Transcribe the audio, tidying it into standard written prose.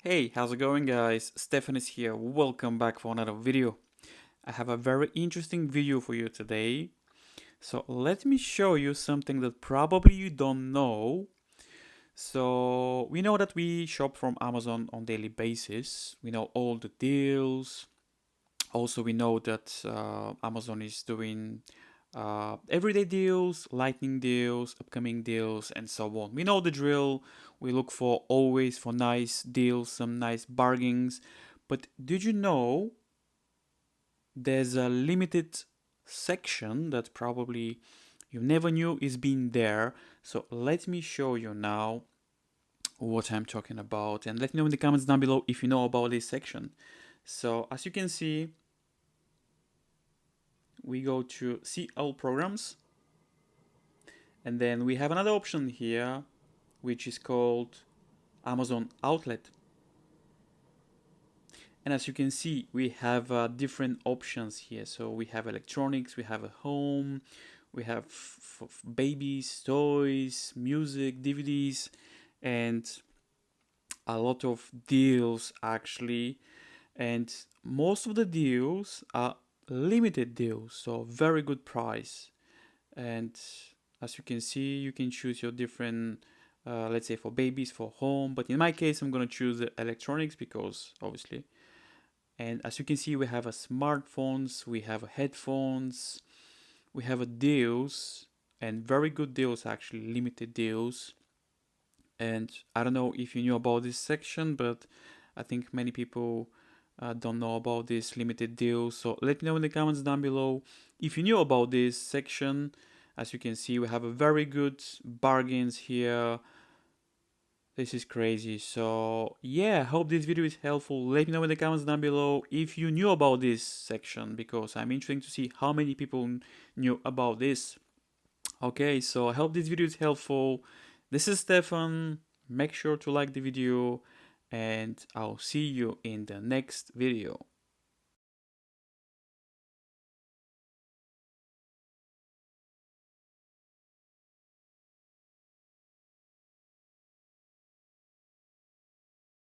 Hey, how's it going guys? Stefan is here. Welcome back for another video. I have a very interesting video for you today. So let me show you something that probably you don't know. So we know that we shop from Amazon on daily basis. We know all the deals. Also, we know that Amazon is doing everyday deals, lightning deals, upcoming deals, and so on. We know the drill. We look for always for nice deals, some nice bargains. But did you know there's a limited section that probably you never knew is being there? So let me show you now what I'm talking about, and let me know in the comments down below if you know about this section. So as you can see, we go to see all programs, and then we have another option here which is called Amazon Outlet. And as you can see, we have different options here. So we have electronics, we have a home, we have babies, toys, music, DVDs, and a lot of deals actually. And most of the deals are limited deals, so very good price. And as you can see, you can choose your different let's say for babies, for home, but in my case I'm going to choose the electronics because obviously. And as you can see, we have a smartphones, we have a headphones, we have a deals, and very good deals, actually limited deals. And I don't know if you knew about this section, but I think many people don't know about this limited deal. So let me know in the comments down below if you knew about this section. As you can see, we have a very good bargains here. This is crazy. So yeah, I hope this video is helpful. Let me know in the comments down below if you knew about this section, because I'm interested to see how many people knew about this. Okay, so I hope this video is helpful. This is Stefan. Make sure to like the video, and I'll see you in the next video.